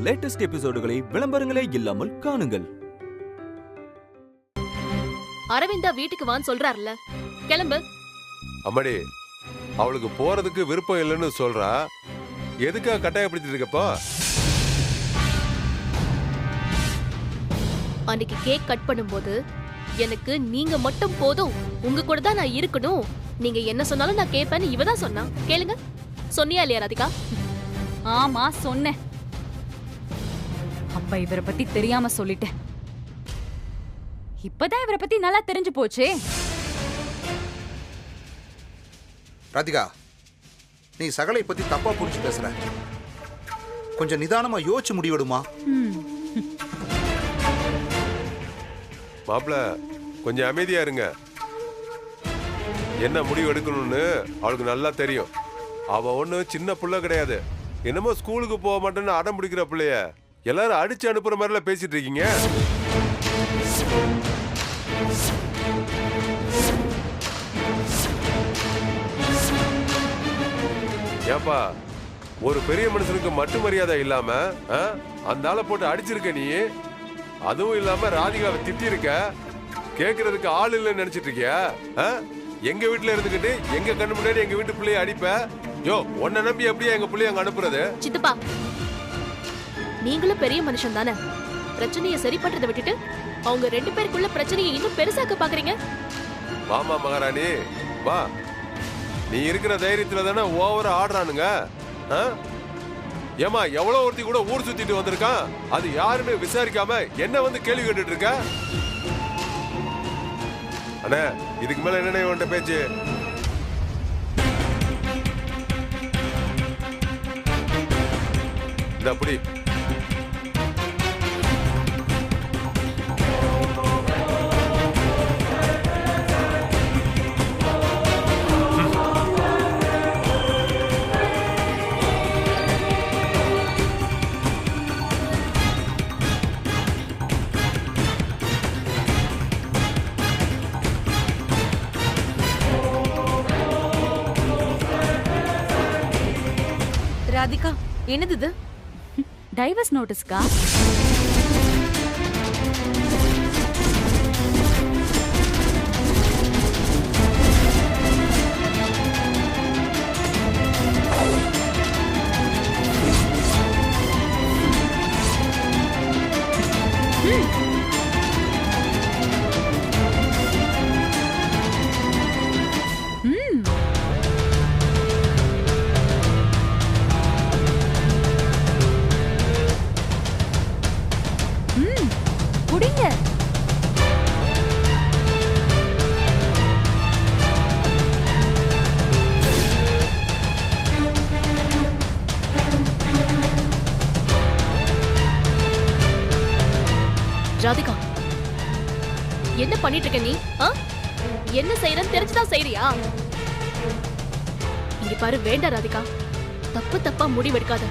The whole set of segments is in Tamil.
லேட்டஸ்ட் எபிசோடுகளை விளம்பரங்களே இல்லாமல் காணுங்கள். அரவிந்தா வீட்டுக்கு வான்னு சொல்றாருல, கிளம்பு. அம்மாடி, அவளுக்கு போறதுக்கு விருப்பம் இல்லைன்னு சொல்றா. எதுக்காக கட்டாயப்படுத்திட்டு இருக்கப்போ? அன்னைக்கு கேக் கட் பண்ணும்போது எனக்கு நீங்க மட்டும் போதும், உங்க கூட தான் நான் இருக்கணும், நீங்க என்ன சொன்னாலும் நான் கேட்பேன்னு இவ தான் சொன்னா. கேளுங்க. சொன்னியா இல்லையா ராதிகா? ஆமா சொன்னேன். அப்ப இவரை பத்தி தெரியாம சொல்லிட்டேன். இப்பதான் இவரை பத்தி நல்லா தெரிஞ்சு போச்சே. ராதிகா, நீ சகலை பத்தி தப்பா புரிஞ்சு பேசுற. கொஞ்சம் நிதானமா யோசிச்சு முடிவெடுமா. மாப்பிள, கொஞ்சம் அமைதியா இருங்க. என்ன முடிவு எடுக்கணும்னு அவளுக்கு நல்லா தெரியும். அவ ஒண்ணு சின்ன புள்ள கிடையாது. என்னமோ ஸ்கூலுக்கு போக மாட்டேன்னு அடம் பிடிக்கிற பிள்ளைய எல்லாரும் அடிச்சு அனுப்புற மாதிரில பேசிட்டு இருக்கீங்க. ஏப்பா, ஒரு பெரிய மனுஷனுக்கு மட்டு மரியாதை இல்லாம அந்த ஆளை போட்டு அடிச்சிருக்க நீ. அதுவும் இல்லாம ராதிகாவை திட்டி இருக்க. கேக்குறதுக்கு ஆள் இல்லைன்னு நினைச்சிட்டு இருக்கியா? எங்க வீட்டுல இருந்துகிட்டு எங்க கண்ணு முன்னாடி எங்க வீட்டு பிள்ளைய அடிப்ப. யோ, உன்னை நம்பி எப்படியா எங்க பிள்ளைய அங்க அனுப்புறது? சித்தப்பா, நீங்களும் பெரிய மனுஷன் தானே. பிரச்சனையை சரி பண்றதை விட்டுட்டு அவங்க ரெண்டு பேருக்குள்ள பிரச்சனையை இன்னும் பெருசாக்க பாக்குறீங்க. வாமா மகாராணி, வா. நீ இருக்கிற தைரியத்துல தானே ஓவரா ஆடுறானுங்க. ஏமா, எவ்வளவு ஒருத்தி கூட ஊர் சுத்திட்டு வந்திருக்கான். அது யாருன்னு விசாரிக்காம என்ன வந்து கேள்வி கேட்டுட்டு இருக்க? அண்ணே, இதுக்கு மேல என்ன உன்ட்ட பேச்சு? இந்த அப்படி ராதிகா, என்னது இது? டைவர்ஸ் நோட்டீஸ்க்கா? ராதிகா, என்ன பண்ணிட்டு இருக்க நீ? என்ன செய்யறன்னு தெரிஞ்சுதான் செய்யறியா? இங்க பாரு, வேண்டாம் ராதிகா. தப்பு தப்பா முடிவெடுக்காத.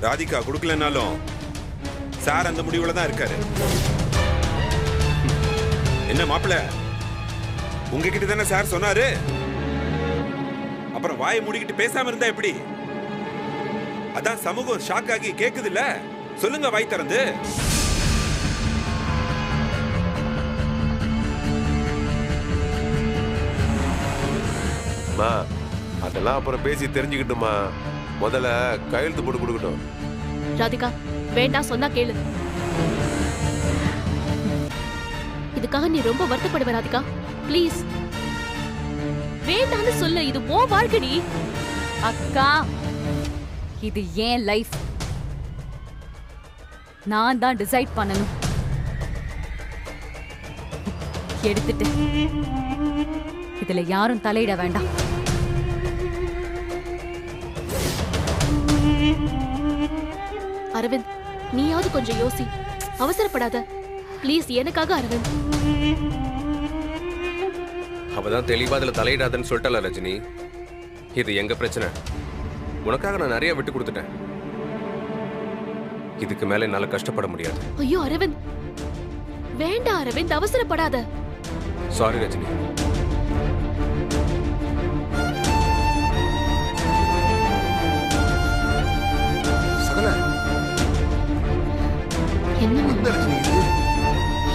ராதிகா கொடுக்கலனாலும் சார் அந்த முடிவுல தான் இருக்காரு. என்ன மாப்பிள்ள, உங்ககிட்ட தானே சார் சொன்னாரு. அப்புறம் வாயை மூடிக்கிட்டு பேசாம இருந்தா எப்படி? அதான் சமூகம் ஷாக் ஆகி கேக்குது இல்ல. சொல்லுங்க வாய் திறந்து. அதெல்லாம் அப்புறம் பேசி தெரிஞ்சுக்கிட்டுமா. முதல்ல கையெழுத்து போட்டு கொடுக்கட்டும். ராதிகா, வேண்டாம், சொன்னா கேளு. இதுக்காக நீ ரொம்ப வருத்தப்படுவ ராதிகா. ப்ளீஸ் வேண்டான்னு சொல்லு. இது உன் வாழ்க்கை. அக்கா, இது ஏன் லைஃப். நான் தான் டிசைட் பண்ணணும். எடுத்துட்டு இதுல யாரும் தலையிட வேண்டாம். அரவிந்த், நீயாவது கொஞ்சம் யோசி. அவசரப்படாத ப்ளீஸ், எனக்காக அரவிந்த். அவதான் தெளிவா அதுல தலையிடாதன்னு சொல்லிட்டல ரஜினி. இது எங்க பிரச்சனை. உனக்காக நான் நிறைய விட்டு கொடுத்துட்டேன். இதுக்கு மேல என்னால கஷ்டப்பட முடியாது. ஐயோ அரவிந்த், வேண்டாம் அரவிந்த், அவசரப்படாத. சாரி ரஜினி. குழந்தை லட்சுமி இது.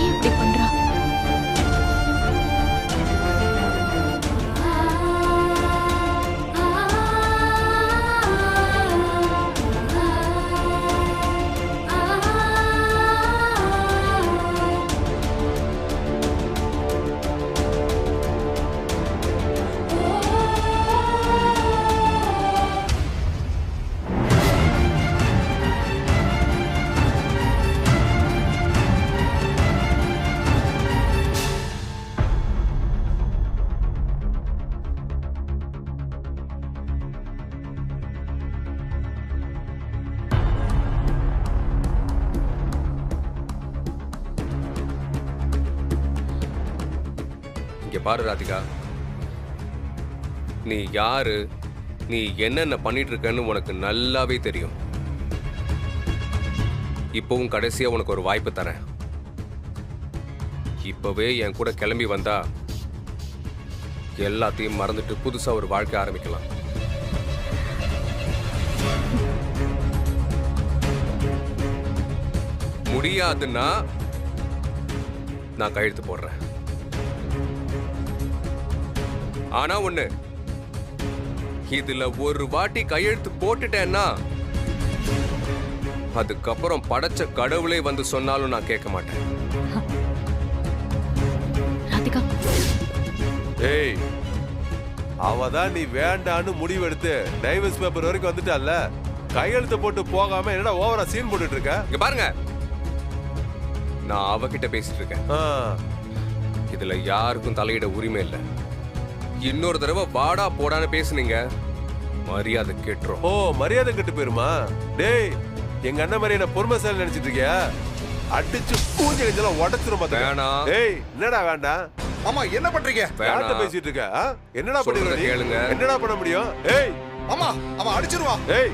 ஏன் இப்படி பண்றா? இங்க பாரு ராதிகா, நீ யாரு, நீ என்னென்ன பண்ணிட்டு இருக்கன்னு உனக்கு நல்லாவே தெரியும். இப்பவும் கடைசியா உனக்கு ஒரு வாய்ப்பு தரேன். இப்பவே என் கூட கிளம்பி வந்தா எல்லாத்தையும் மறந்துட்டு புதுசா ஒரு வாழ்க்கை ஆரம்பிக்கலாம். முடியாதுன்னா நான் கையெழுத்து போடுறேன். ஆனா ஒண்ணு, இதுல ஒரு வாட்டி கையெழுத்து போட்டுட்டேன்னா அதுக்கப்புறம் படைச்ச கடவுளே வந்து சொன்னாலும் நான் கேட்க மாட்டேன். ராதிகா, ஏய், அவதான் நீ வேண்டான்னு முடிவெடுத்து டைவர்ஸ் பேப்பர் வரைக்கும் வந்துட்டால, கையெழுத்து போட்டு போகாம என்னடா ஓவரா சீன் போட்டுட்டு இருக்க? இங்க பாருங்க, நான் அவகிட்ட பேசிட்டு இருக்கேன். இதுல யாருக்கும் தலையிட உரிமை இல்லை. இன்னொரு தடவை வாடா போடான்னு பேசுனீங்க, மரியாதை கேட்டுரும். ஓ, மரியாதை கெட்டு போயிருமா? டேய், எங்க அண்ணன் மாதிரி என்ன பொறுமைசாலி நினைச்சிட்டு இருக்கியா? அடிச்சு பூஞ்சை கஞ்செல்லாம் உடைச்சிரும். வேணாம். ஏய், என்னடா வேண்டாம்? மாமா என்ன பண்றீங்க? யார்கிட்ட பேசிட்டு இருக்க? என்னடா பண்ணுவ நீ? கேளுங்க. என்னடா பண்ண முடியும்? ஏய் மாமா, அவன் அடிச்சிருவான். ஏய்,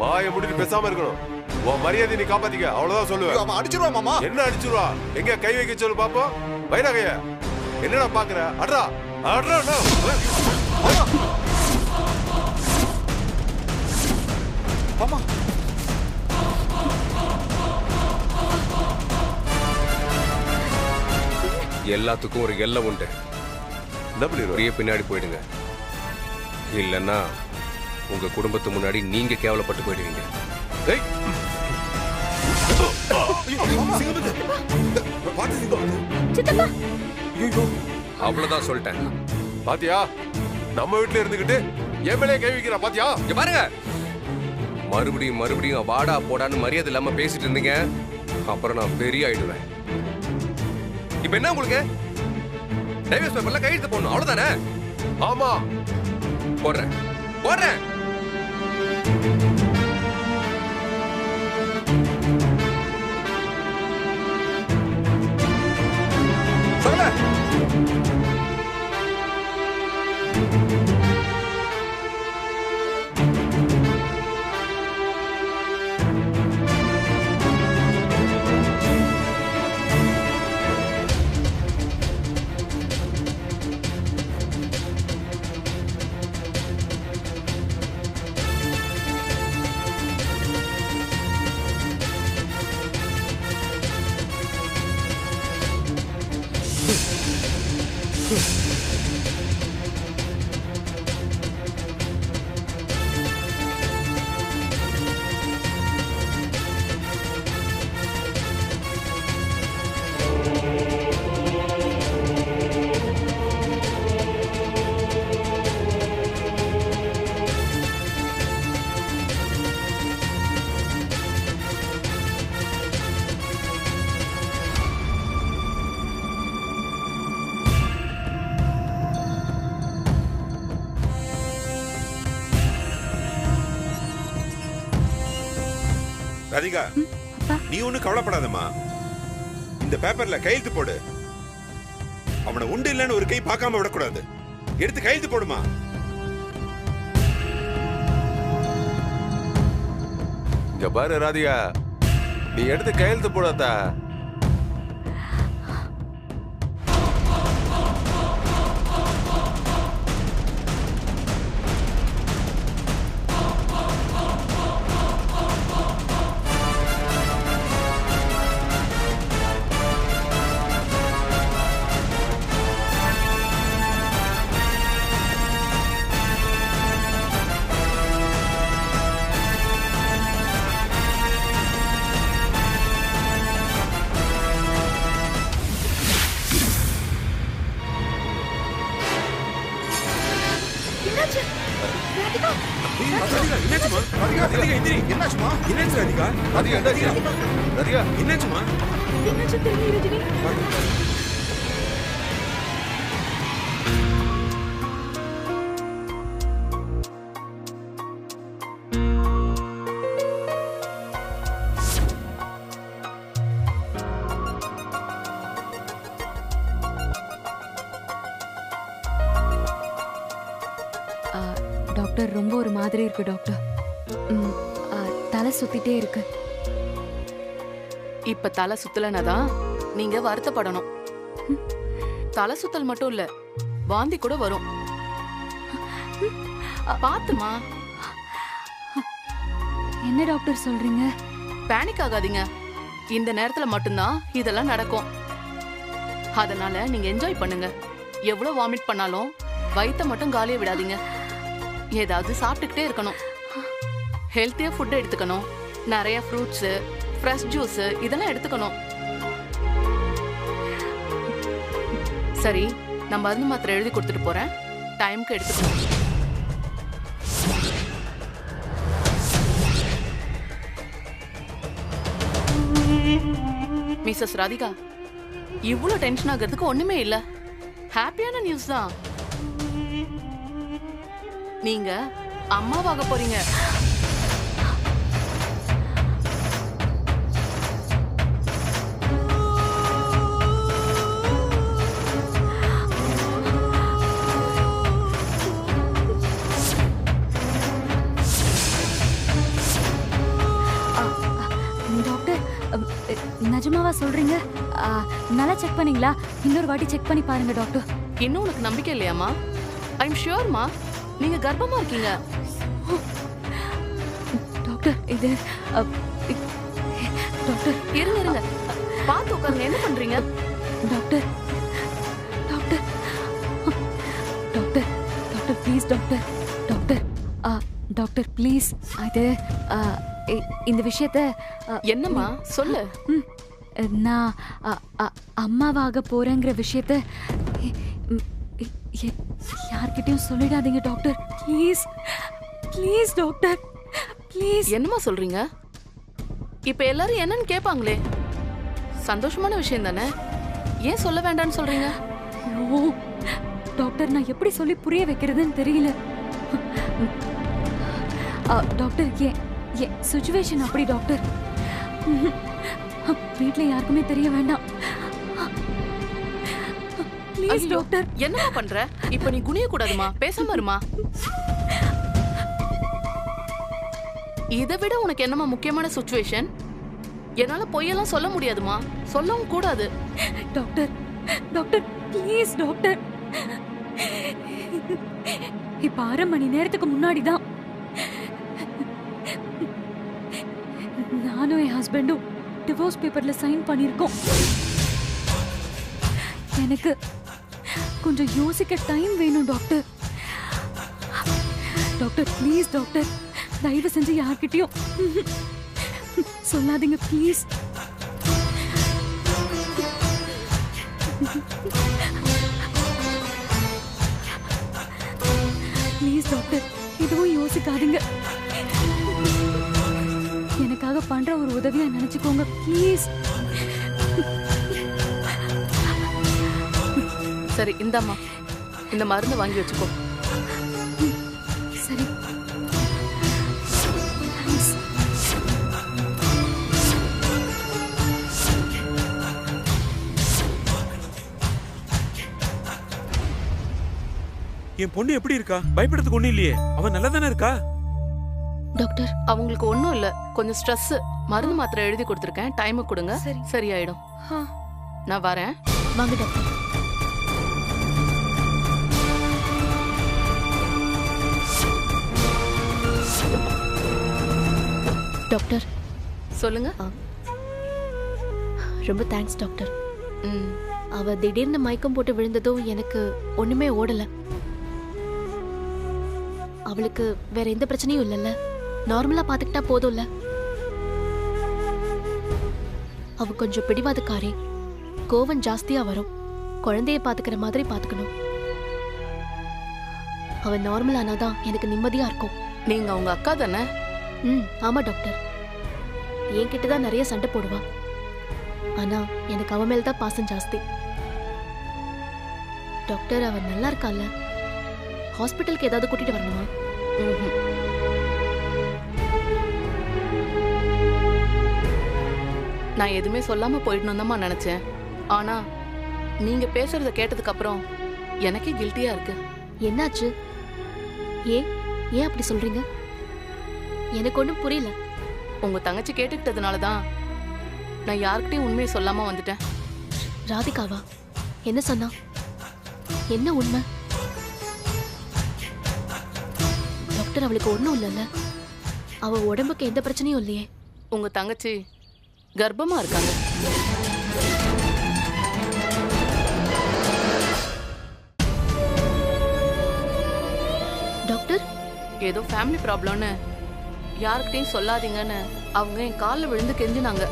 வாயை மூடிட்டு பேசாம இருக்கணும். உன் மரியாதை நீ காப்பாத்திக்க, அவ்வளவுதான் சொல்லுவேன். அவன் அடிச்சிருவான் மாமா. என்ன அடிச்சிருவா? எங்க கை வைக்க சொல்லு பாப்போம். வைரா கைய. என்னடா பாக்குற? அட்ரா அட்ரா. மாமா, மாமா, எல்லாத்துக்கும் ஒரு எல்லை உண்டு. என்ன பண்ணிடுவா? அப்படியே பின்னாடி போயிடுங்க, இல்லைன்னா உங்க குடும்பத்து முன்னாடி நீங்க கேவலப்பட்டு போயிடுவீங்க. ஏய், சித்தப்பா, அவ்வளவுதான் சொல்லிட்டேன். பாத்தியா? நம்ம வீட்டுல இருந்துகிட்டு என் மேலே கை வைக்கிறா பாத்தியா? இங்க பாருங்க, மறுபடியும் மறுபடியும் வாடா போடான்னு மரியாதை இல்லாம பேசிட்டு இருந்தீங்க, அப்புறம் நான் பெரிய ஆயிடுவேன். இப்ப என்ன உங்களுக்கு? டைவர்ஸ் பேப்பர்ல கையெழுத்து போடணும், அவ்வளவுதானே? ஆமா, போடுறேன் போடுறேன். சகல ராதிகா, நீ ஒண்ணும் கவலைப்படாதம்மா. இந்த பேப்பர்ல கையெழுத்து போடு. அவனை உண்டு இல்லைன்னு ஒரு கை பார்க்காம விடக்கூடாது. எடுத்து கையெழுத்து போடுமா. இங்க பாரு ராதிகா, நீ எடுத்து கையெழுத்து போடாதா? ரஜினி என்னாச்சுமா? என்னாச்சு ராதிகா? ராதிகா என்னாச்சு? ராதிகா என்னாச்சுமா? என்னாச்சு தெரியல ரஜினி. டாக்டர் ரொம்ப ஒரு மாதிரி இருக்கு டாக்டர். தலை சுத்திட்டே இருக்கு. இப்ப தலை சுத்தலனாதான் நீங்க வருத்தப்படணும். தலை சுத்தல் மட்டும் இல்ல, வாந்தி கூட வரும். பாத்துமா. என்ன டாக்டர் சொல்றீங்க? பேனிக் ஆகாதீங்க. இந்த நேரத்துல மட்டும்தான் இதெல்லாம் நடக்கும். அதனால நீங்க என்ஜாய் பண்ணுங்க. எவ்வளவு வாமிட் பண்ணாலும் வயித்தை மட்டும் காலிய விடாதீங்க. ஏதாவது சாப்பிட்டுக்கிட்டே இருக்கணும். ஹெல்த்தியா ஃபுட் எடுத்துக்கணும். நிறைய ஃப்ரூட்ஸ், ஃப்ரெஷ் ஜூஸ் இதெல்லாம் எடுத்துக்கணும். சரி, நான் மருந்து மாத்திரை எழுதி கொடுத்துட்டு போறேன். டைம்க்கு எடுத்துக்கணும். மிஸ்ஸஸ் ராதிகா, இவ்ளோ டென்ஷன் ஆகிறதுக்கு ஒண்ணுமே இல்ல. ஹாப்பியான நியூஸ் தான். நீங்க அம்மாவாக போறீங்க. டாக்டர், நிஜமாவா சொல்றீங்க? நல்லா செக் பண்ணீங்களா? இன்னொரு வாட்டி செக் பண்ணி பாருங்க டாக்டர். இன்னும் உனக்கு நம்பிக்கை இல்லையாமா? ஐ எம் ஷூர்மா, நீங்க கர்ப்பமா இருக்கீங்க. டாக்டர் இது டாக்டர் இருங்க பாத்து உட்காருங்க. என்ன பண்றீங்க? Doctor doctor doctor doctor please doctor. Doctor doctor please. அது இந்த விஷயத்த என்னம்மா சொல்லு. நான் அம்மாவாக போறேங்கிற விஷயத்த யார்கிட்டயும் சொல்லிடாதீங்க doctor. Please please doctor please. என்னம்மா சொல்றீங்க? இப்ப எல்லாரும் என்னன்னு கேட்பாங்களே. சந்தோஷமான விஷயம் தானே, ஏன் சொல்ல வேண்டாம்னு சொல்றீங்க? ஐயோ டாக்டர், நான் எப்படி சொல்லி புரிய வைக்கிறதுன்னு தெரியல. டாக்டர் ஏன் சிச்சுவேஷன் அப்படி டாக்டர். வீட்ல யாருக்குமே தெரிய வேண்டாம். Please doctor. என்னம்மா பண்ற? இப்ப நீ குனிய கூடாதுமா, பேசாம இருமா. இதை விட உனக்கு என்னமா முக்கியமான சிச்சுவேஷன்? என்னால பொய்யெல்லாம் சொல்ல முடியாதுமா, சொல்லவும் கூடாது. Doctor doctor please doctor. இப்ப 1/2 மணி நேரத்துக்கு முன்னாடிதான் நானும் என் ஹஸ்பண்டும் டிவோர்ஸ் பேப்பர்ல சைன் பண்ணிருக்கோம். எனக்கு கொஞ்சம் யோசிக்க டைம் வேணும் டாக்டர். டாக்டர் ப்ளீஸ் டாக்டர், தயவு செஞ்சு யார்கிட்டயும் சொல்லாதீங்க ப்ளீஸ். ப்ளீஸ் டாக்டர், எதுவும் யோசிக்காதீங்க. எனக்காக பண்ற ஒரு உதவியா நினைச்சுக்கோங்க ப்ளீஸ். சரி இந்தாம்மா, இந்த மருந்து வாங்கி வச்சுக்கோ. சரி தேங்க்ஸ். என் பொண்ணு எப்படி இருக்கா? பயப்படுறதுக்கு ஒண்ணும் இல்லையே, அவன் நல்லா தானே இருக்கா? டாக்டர், அவங்களுக்கு ஒண்ணும் இல்ல, கொஞ்சம் ஸ்ட்ரெஸ். மருந்து மாத்திரை எழுதி கொடுத்துருக்கேன், டைமுக்கு கொடுங்க. சரியாயிடும். நான் வரேன். வாங்க டாக்டர். டாக்டர் சொல்லுங்க. ரொம்ப தேங்க்ஸ் டாக்டர். ம், அவ திடீர்னு மயக்கம் போட்டு விழுந்ததும் எனக்கு ஒண்ணுமே ஓடல. அவளுக்கு வேற எந்த பிரச்சனையும் இல்லைல்ல, நார்மலா பாத்துக்கிட்டா போதும்ல. அவ கொஞ்சம் பிடிவாதக்காரி, கோவம் ஜாஸ்தியா வரும். குழந்தைய பாத்துக்கிற மாதிரி பாத்துக்கணும். அவ நார்மல் ஆனாதான் எனக்கு நிம்மதியா இருக்கும். நீங்க அவங்க அக்கா தானே, ஆமா டாக்டர். என்கிட்ட தான் நிறைய சண்டை போடுவா. ஆனா எனக்கு அவ மேல தான் பாசம் ஜாஸ்தி. டாக்டர், அவ நல்லா இருக்கால? ஹாஸ்பிட்டலுக்கு ஏதாவது கூட்டிட்டு வரணுமா? நான் எதுவுமே சொல்லாம போயிடணும் தான் நினைச்சேன். ஆனா நீங்க பேசுறத கேட்டதுக்கு அப்புறம் எனக்கே கில்ட்டியா இருக்கு. என்னாச்சு? ஏன் அப்படி சொல்றீங்க? எனக்கு ஒண்ணும் புரியல. உங்க தங்கச்சி கேட்டுக்கிட்டதுனால தான் நான் யாருக்கிட்டையும் உண்மையை சொல்லாம வந்துட்டேன். ராதிகாவா? என்ன சொன்னா? என்ன உண்மை? டாக்டர், அவளுக்கு ஒண்ணும் இல்லைல்ல? அவ உடம்புக்கு எந்த பிரச்சனையும் இல்லையே? உங்க தங்கச்சி கர்ப்பமா இருக்காங்க. டாக்டர், ஏதோ ஃபேமிலி ப்ராப்ளம்னு யாருக்கிட்டையும் சொல்லாதீங்கன்னு அவங்க என் காலில் விழுந்து கெஞ்சினாங்க.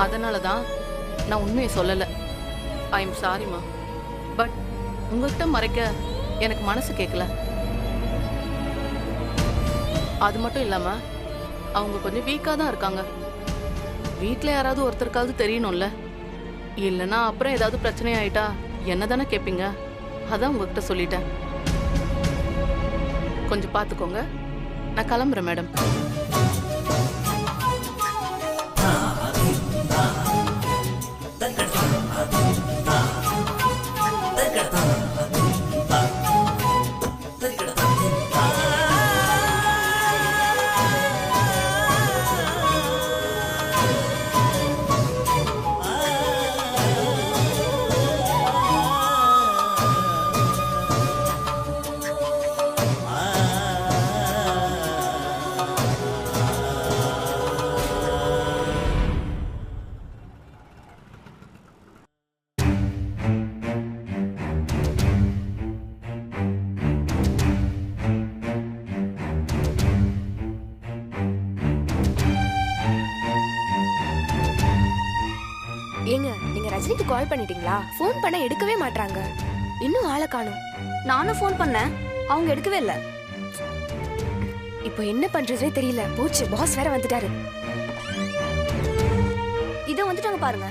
அதனால தான் நான் உண்மையை சொல்லலை. ஐ எம் சாரிம்மா. பட் உங்ககிட்ட மறைக்க எனக்கு மனசு கேட்கல. அது மட்டும் இல்லாம அவங்க கொஞ்சம் வீக்காக தான் இருக்காங்க. வீட்டில் யாராவது ஒருத்தருக்காவது தெரியணும்ல. இல்லைன்னா அப்புறம் ஏதாவது பிரச்சனை ஆயிட்டா என்ன தானே கேட்பீங்க. அதான் உங்ககிட்ட சொல்லிட்டேன். கொஞ்சம் பார்த்துக்கோங்க. நான் கிளம்புறேன் மேடம். ஏங்க, நீங்க ரஜினிக்கு கால் பண்ணிட்டீங்களா? ஃபோன் பண்ண எடுக்கவே மாட்டாங்க. இன்னும் ஆளை காணோம். நானும் ஃபோன் பண்ணேன், அவங்க எடுக்கவே இல்லை. இப்போ என்ன பண்றதே தெரியல. போச்சு, பாஸ் வேற வந்துட்டாரு. இதோ வந்துட்டாங்க பாருங்க.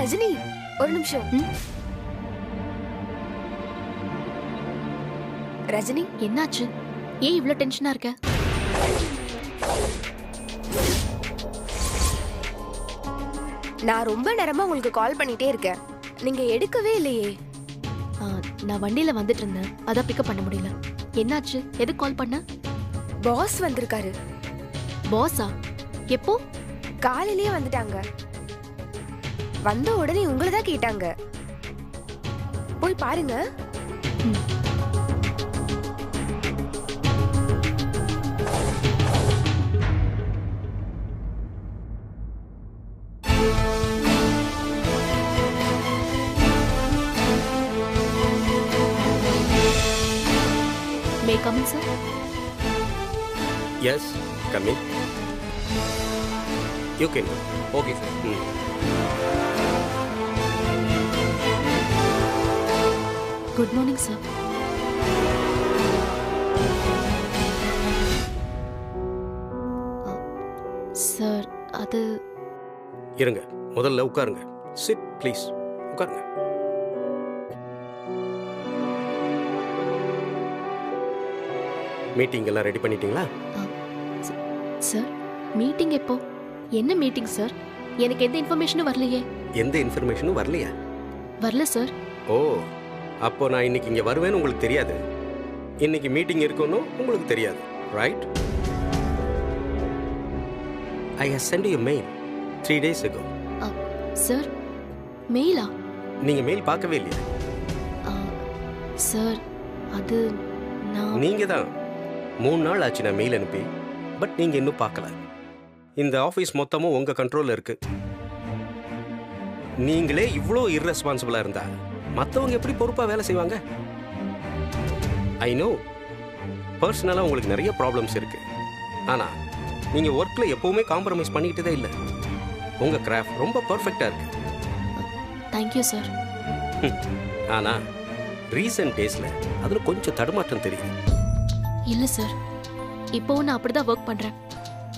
ரஜினி, ஒரு நிமிஷம். ரஜினி, என்னாச்சு? ஏன் இவ்ளோ டென்ஷனா இருக்க? நான் ரொம்ப நேரமா உங்களுக்கு கால் பண்ணிட்டே இருக்கேன். நீங்க எடுக்கவே இல்லையே. நான் வண்டியில வந்துட்டு இருந்தேன், அதான் பிக்கப் பண்ண முடியல. என்னாச்சு? எதுக்கு கால் பண்ண? பாஸ் வந்திருக்காரு. பாஸா? எப்போ? காலையிலேயே வந்துட்டாங்க. வந்த உடனே உங்களை தான் கேட்டாங்க. போய் பாருங்க. May I come in, sir? Yes, come in. You can go. Okay sir. Good morning, sir. Sir, அது இருங்க, முதல்ல உட்காருங்க. சிட் ப்ளீஸ், உட்காருங்க. மீட்டிங் எல்லாம் ரெடி பண்ணிட்டீங்களா? சார், மீட்டிங் எப்போ? என்ன மீட்டிங் சார்? எனக்கு எந்த இன்ஃபர்மேஷனும் வரலையே. எந்த இன்ஃபர்மேஷனும் வரலையா? வரல சார். ஓ, அப்போ நான் இன்னைக்கு இங்கே வருவேன்னு உங்களுக்கு தெரியாது. இன்னைக்கு மீட்டிங் இருக்குன்னு உங்களுக்கு தெரியாது, right? I have sent you mail 3 days ago. Sir, மெயிலா? நீங்கள் மெயில் பார்க்கவே இல்லையா? சார், அது நான் நீங்கள் தான் 3 நாள் ஆச்சு நான் மெயில் அனுப்பி. பட் நீங்கள் இன்னும் பார்க்கல. இந்த ஆஃபீஸ் மொத்தமும் உங்கள் கண்ட்ரோலில் இருக்கு. நீங்களே இவ்வளோ இர்ரெஸ்பான்சிபிளாக இருந்தா மற்றவங்க எப்படி பொறுப்பாக வேலை செய்வாங்க? ஐ நோ பர்சனலாக உங்களுக்கு நிறைய ப்ராப்ளம்ஸ் இருக்கு. ஆனால் நீங்கள் ஒர்க்கில் எப்போவுமே காம்ப்ரமைஸ் பண்ணிக்கிட்டதே இல்லை. உங்கள் கிராஃப்ட் ரொம்ப பர்ஃபெக்டாக இருக்கு. Thank you sir. ஆனால் ரீசன்ட் டேஸில் அதில் கொஞ்சம் தடுமாற்றம் தெரியுது. இல்லை சார், இப்போவும் நான் அப்படிதான் ஒர்க் பண்றேன்.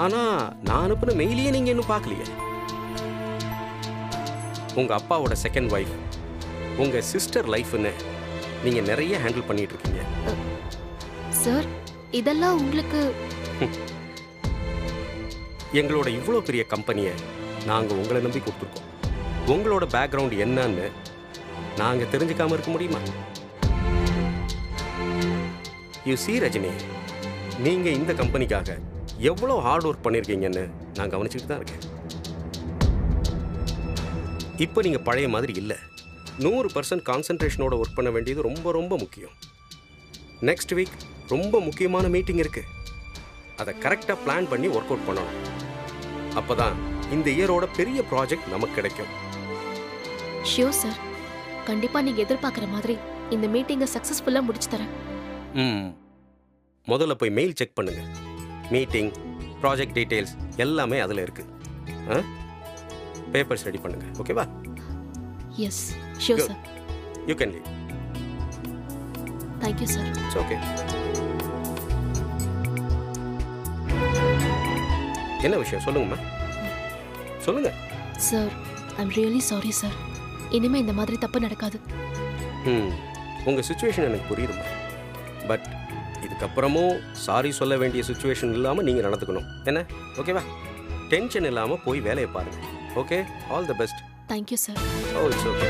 ஆனா நான் அனுப்புன மெயிலையே நீங்க இன்னும் பார்க்கலையே. உங்க அப்பாவோட செகண்ட் வைஃப், உங்க சிஸ்டர் லைஃப்னு நீங்க நிறைய ஹேண்டில் பண்ணிட்டு இருக்கீங்க. சார், இதெல்லாம் உங்களுக்கு எங்களோட இவ்வளோ பெரிய கம்பெனியை நாங்கள் உங்களை நம்பி கொடுத்துருக்கோம். உங்களோட பேக்ரவுண்ட் என்னன்னு நாங்கள் தெரிஞ்சுக்காம இருக்க முடியுமா? யூ சி ரஜினி, நீங்கள் இந்த கம்பெனிக்காக எவ்வளோ ஹார்ட் ஒர்க் பண்ணியிருக்கீங்கன்னு நான் கவனிச்சுட்டு தான் இருக்கேன். இப்போ நீங்கள் பழைய மாதிரி இல்லை. 100% கான்சன்ட்ரேஷனோட ஒர்க் பண்ண வேண்டியது ரொம்ப ரொம்ப முக்கியம். நெக்ஸ்ட் வீக் ரொம்ப முக்கியமான மீட்டிங் இருக்குது. அதை கரெக்டாக பிளான் பண்ணி ஒர்க் அவுட் பண்ணணும். அப்போ தான் இந்த இயரோட பெரிய ப்ராஜெக்ட் நமக்கு கிடைக்கும். ஷியோர் சார், கண்டிப்பாக நீங்கள் எதிர்பார்க்குற மாதிரி இந்த மீட்டிங்கை சக்ஸஸ்ஃபுல்லாக முடிச்சு தரேன். முதல்ல போய் மெயில் செக் பண்ணுங்க. மீட்டிங், ப்ராஜெக்ட் டீட்டெயில்ஸ் எல்லாமே அதில் இருக்கு. பேப்பர்ஸ் ரெடி பண்ணுங்க. ஓகேவா? Yes sure sir. You can leave. Thank you sir. It's okay. என்ன விஷயம் சொல்லுங்கம்மா, சொல்லுங்க. Sir, I'm really sorry sir. இனிமே இந்த மாதிரி தப்பு நடக்காது. உங்கள் சுச்சுவேஷன் எனக்கு புரியுதுமா. பட் இதுக்கப்புறமும் சாரி சொல்ல வேண்டிய சுச்சுவேஷன் இல்லாமல் நீங்கள் நடந்துக்கணும். என்ன? ஓகேவா? டென்ஷன் இல்லாமல் போய் வேலையை பாருங்கள். Okay, all the best. Thank you sir. Oh, it's okay.